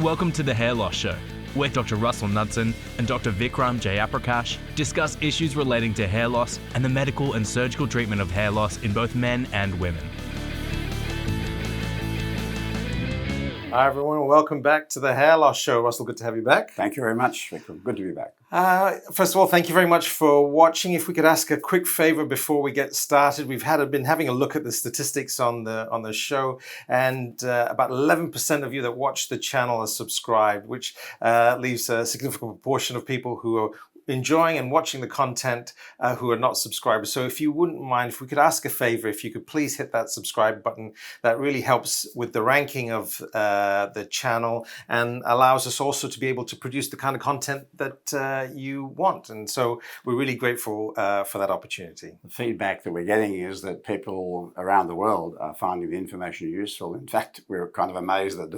Welcome to the Hair Loss Show, where Dr. Russell Knudsen and Dr. Vikram Jayaprakash discuss issues relating to hair loss and the medical and surgical treatment of hair loss in both men and women. Hi everyone, welcome back to the Hair Loss Show. Russell, good to have you back. Thank you very much, Vikram. Good to be back. First of all, thank you very much for watching. If we could ask a quick favor before we get started, we've been having a look at the statistics on the show, and about 11% of you that watch the channel are subscribed, which leaves a significant proportion of people who are enjoying and watching the content who are not subscribers. So if you wouldn't mind, if we could ask a favor, if you could please hit that subscribe button. That really helps with the ranking of the channel and allows us also to be able to produce the kind of content that you want. And so we're really grateful for that opportunity. The feedback that we're getting is that people around the world are finding the information useful. In fact, we're kind of amazed that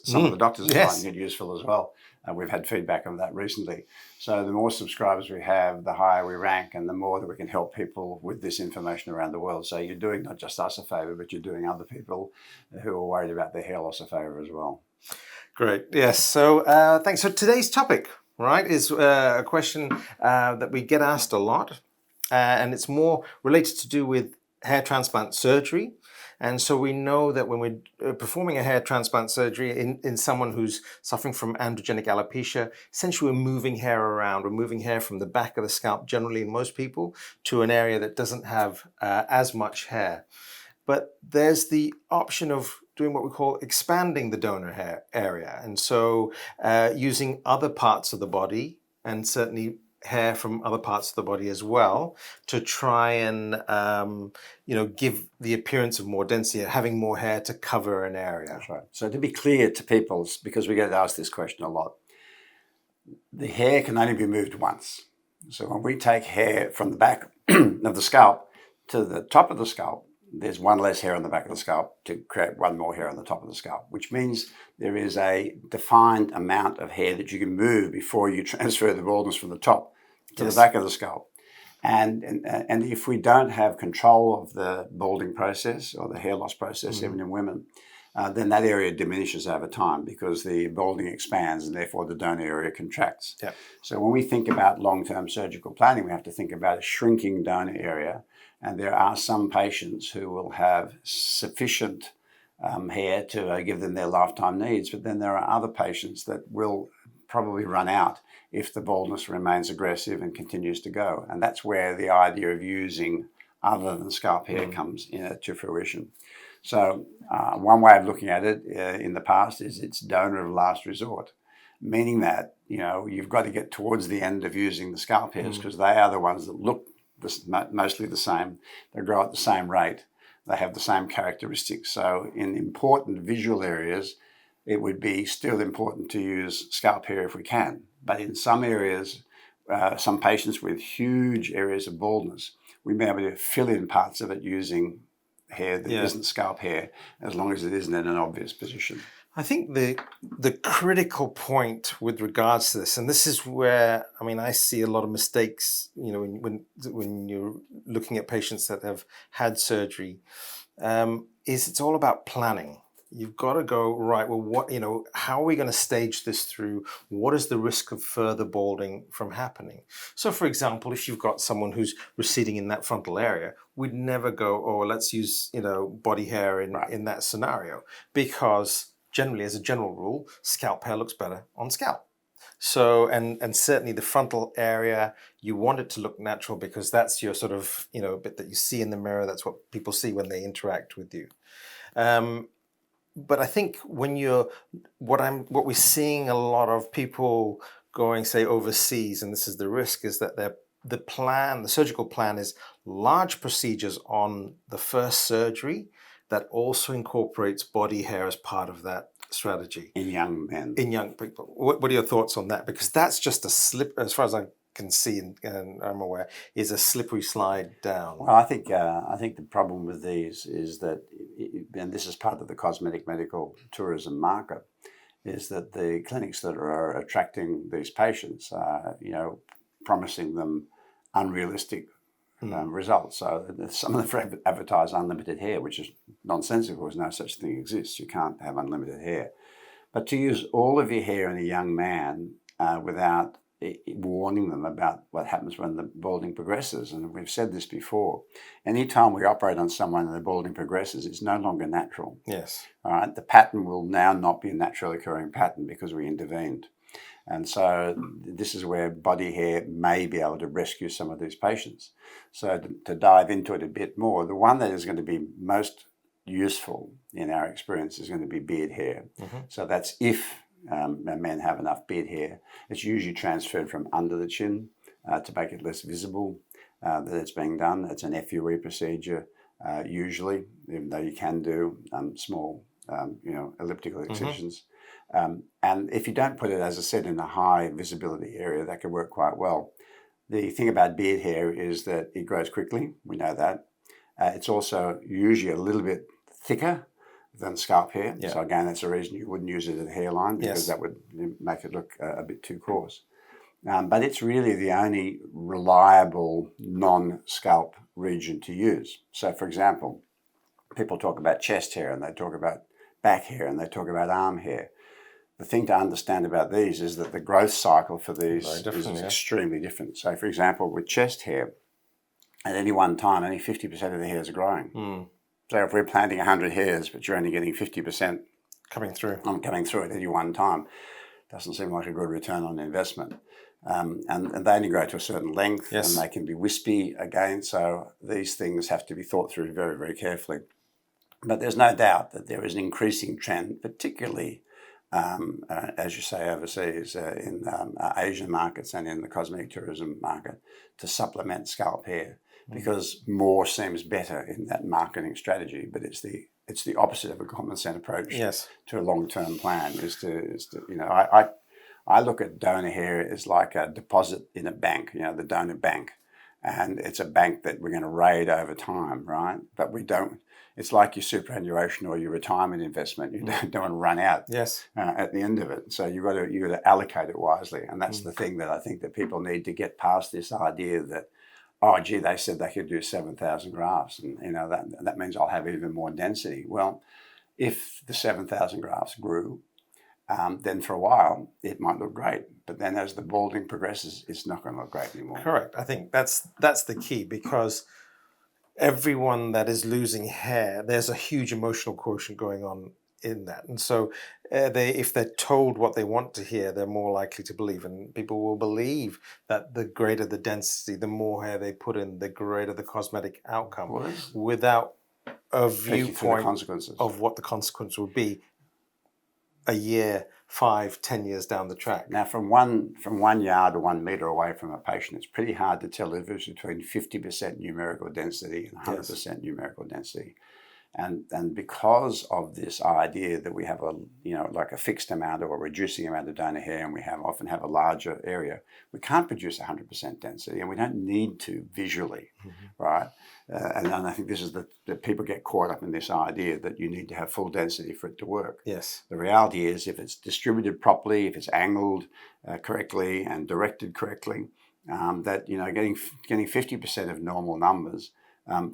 some of the doctors are finding it useful as well. We've had feedback on that recently. So the more subscribers we have, the higher we rank and the more that we can help people with this information around the world. So you're doing not just us a favor, but you're doing other people who are worried about their hair loss a favor as well. Great. Yes. So thanks. So today's topic, right, is a question that we get asked a lot, and it's more related to do with hair transplant surgery. And so we know that when we're performing a hair transplant surgery in someone who's suffering from androgenic alopecia, essentially we're moving hair around. We're moving hair from the back of the scalp, generally in most people, to an area that doesn't have as much hair. But there's the option of doing what we call expanding the donor hair area. And so using other parts of the body, and certainly hair from other parts of the body as well, to try and give the appearance of more density, having more hair to cover an area. That's right. So to be clear to people, because we get asked this question a lot, the hair can only be moved once. So when we take hair from the back of the scalp to the top of the scalp, there's one less hair on the back of the scalp to create one more hair on the top of the scalp, which means there is a defined amount of hair that you can move before you transfer the baldness from the top to the back of the scalp. And if we don't have control of the balding process or the hair loss process, even in women, then that area diminishes over time because the balding expands and therefore the donor area contracts. Yep. So when we think about long-term surgical planning, we have to think about a shrinking donor area. And there are some patients who will have sufficient hair to give them their lifetime needs, but then there are other patients that will probably run out if the baldness remains aggressive and continues to go. And that's where the idea of using other than scalp hair comes to fruition. So one way of looking at it in the past is it's donor of last resort, meaning that you've got to get towards the end of using the scalp hairs because they are the ones that look mostly the same. They grow at the same rate. They have the same characteristics. So in important visual areas, it would be still important to use scalp hair if we can. But in some areas, some patients with huge areas of baldness, we may be able to fill in parts of it using hair that isn't scalp hair, as long as it isn't in an obvious position. I think the critical point with regards to this, and this is where I see a lot of mistakes, when you're looking at patients that have had surgery, is it's all about planning. You've got to go, right, well, how are we going to stage this through? What is the risk of further balding from happening? So, for example, if you've got someone who's receding in that frontal area, we'd never go, let's use, body hair in that scenario, because generally, as a general rule, scalp hair looks better on scalp. So, and certainly the frontal area, you want it to look natural because that's your sort of, bit that you see in the mirror. That's what people see when they interact with you. But I think what we're seeing a lot of people going, say, overseas, and this is the risk, is that the surgical plan is large procedures on the first surgery that also incorporates body hair as part of that strategy. In young men. In young people. What are your thoughts on that? Because that's just a slip, as far as I can see and I'm aware, is a slippery slide down. Well, I think the problem with these is that, and this is part of the cosmetic medical tourism market, is that the clinics that are attracting these patients are, promising them unrealistic results. So some of them advertise unlimited hair, which is nonsensical because no such thing exists. You can't have unlimited hair. But to use all of your hair in a young man without warning them about what happens when the balding progresses, and we've said this before, anytime we operate on someone and the balding progresses, it's no longer natural. Yes. All right, the pattern will now not be a naturally occurring pattern because we intervened. And so this is where body hair may be able to rescue some of these patients. So to dive into it a bit more, the one that is going to be most useful in our experience is going to be beard hair. Mm-hmm. So that's if men have enough beard hair. It's usually transferred from under the chin to make it less visible that it's being done. It's an FUE procedure usually, even though you can do small elliptical excisions. And if you don't put it, as I said, in a high visibility area, that can work quite well. The thing about beard hair is that it grows quickly. We know that. It's also usually a little bit thicker than scalp hair. Yeah. So again, that's the reason you wouldn't use it at the hairline, because that would make it look a bit too coarse. But it's really the only reliable non-scalp region to use. So for example, people talk about chest hair and they talk about back hair and they talk about arm hair. The thing to understand about these is that the growth cycle for these is extremely different. So for example, with chest hair, at any one time, only 50% of the hairs are growing. Mm. So if we're planting 100 hairs, but you're only getting 50% coming through at any one time, doesn't seem like a good return on investment. And they only grow to a certain length, and they can be wispy again. So these things have to be thought through very, very carefully. But there's no doubt that there is an increasing trend, particularly, as you say, overseas, in Asian markets and in the cosmetic tourism market, to supplement scalp hair, because more seems better in that marketing strategy. But it's the opposite of a common sense approach to a long-term plan. I look at donor hair as like a deposit in a bank, the donor bank. And it's a bank that we're going to raid over time, right? But we don't. It's like your superannuation or your retirement investment. You don't want to run out at the end of it. So you've got to allocate it wisely. And that's the thing that I think that people need to get past, this idea that, oh, gee, they said they could do 7,000 grafts, and that means I'll have even more density. Well, if the 7,000 grafts grew, then for a while it might look great, but then as the balding progresses, it's not going to look great anymore. Correct. I think that's the key, because everyone that is losing hair, there's a huge emotional quotient going on in that, and so if they're told what they want to hear, they're more likely to believe, and people will believe that the greater the density, the more hair they put in, the greater the cosmetic outcome, without a viewpoint of what the consequence will be a year, 5, 10 years down the track. Now, from 1 yard or 1 metre away from a patient, it's pretty hard to tell the difference between 50% numerical density and 100% numerical density. And because of this idea that we have like a fixed amount or a reducing amount of donor hair, and we often have a larger area, we can't produce 100% density, and we don't need to visually, right? And I think this is that people get caught up in this idea that you need to have full density for it to work. Yes. The reality is, if it's distributed properly, if it's angled correctly and directed correctly, that getting 50% of normal numbers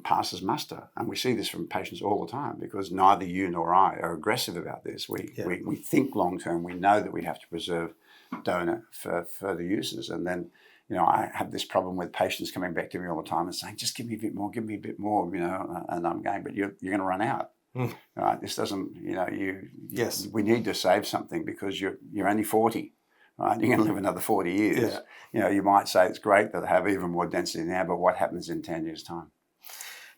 passes muster. And we see this from patients all the time, because neither you nor I are aggressive about this. We think long term. We know that we have to preserve donor for further uses. And then, I have this problem with patients coming back to me all the time and saying, just give me a bit more, and I'm going, but you're going to run out. Right? This doesn't, we need to save something, because you're only 40. Right? You're going to live another 40 years. Yeah. You might say it's great that I have even more density now, but what happens in 10 years' time?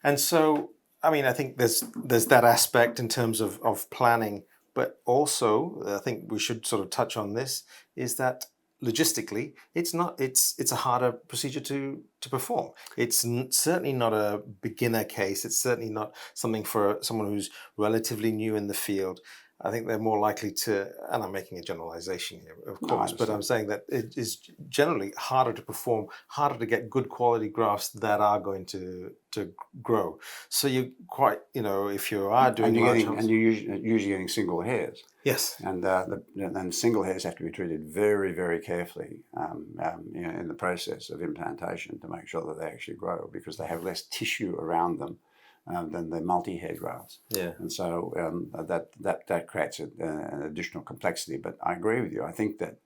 And so, I think there's that aspect in terms of planning, but also I think we should sort of touch on this, is that logistically, it's a harder procedure to perform. It's certainly not a beginner case. It's certainly not something for someone who's relatively new in the field. I think they're more likely to, and I'm making a generalization here, of course, but I'm saying that it is generally harder to perform, harder to get good quality grafts that are going to grow. So you're quite, if you are doing and you're usually getting single hairs. Yes. And single hairs have to be treated very, very carefully in the process of implantation, to make sure that they actually grow, because they have less tissue around them than the multi-hair grafts. Yeah. And so that creates an additional complexity. But I agree with you. I think that,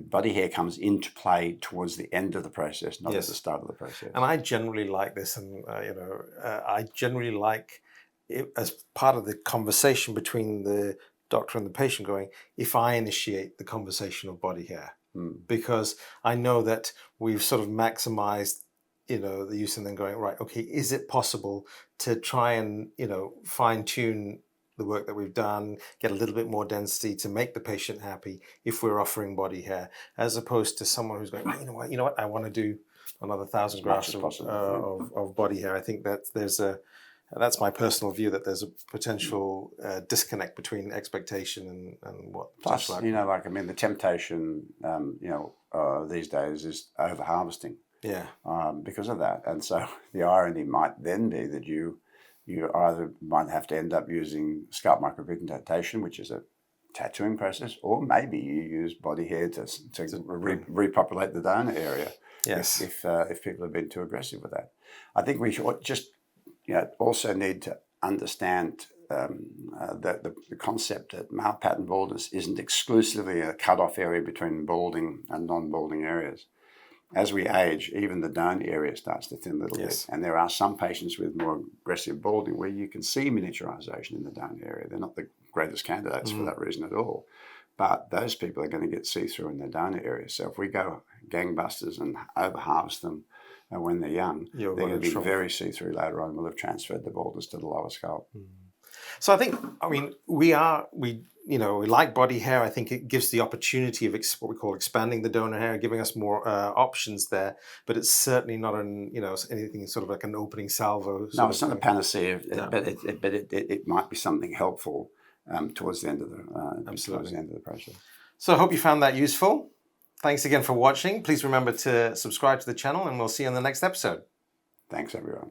body hair comes into play towards the end of the process, not at the start of the process. And I generally like this, and I generally like it as part of the conversation between the doctor and the patient going, if I initiate the conversation of body hair, because I know that we've sort of maximized, the use, and then going, right, okay, is it possible to try and, fine tune the work that we've done, get a little bit more density to make the patient happy if we're offering body hair, as opposed to someone who's going, you know what, I want to do another 1,000 grafts of body hair. I think that that's my personal view, that there's a potential disconnect between expectation and what. Plus, the temptation, these days is over harvesting. Yeah. Because of that, and so the irony might then be that you either might have to end up using scalp micropigmentation, which is a tattooing process, or maybe you use body hair to repopulate the donor area. Yes. If people have been too aggressive with that, I think we should just also need to understand that the concept that male pattern baldness isn't exclusively a cut-off area between balding and non-balding areas. As we age, even the donor area starts to thin a little bit. And there are some patients with more aggressive balding where you can see miniaturization in the donor area. They're not the greatest candidates for that reason at all. But those people are going to get see-through in the donor area. So if we go gangbusters and over-harvest them when they're young, they're going to be very see-through later on. We'll have transferred the baldness to the lower scalp. So I think, we like body hair. I think it gives the opportunity of what we call expanding the donor hair, giving us more options there. But it's certainly not anything sort of like an opening salvo. No, it's not a panacea, but it might be something helpful towards the end of the process. So I hope you found that useful. Thanks again for watching. Please remember to subscribe to the channel, and we'll see you on the next episode. Thanks, everyone.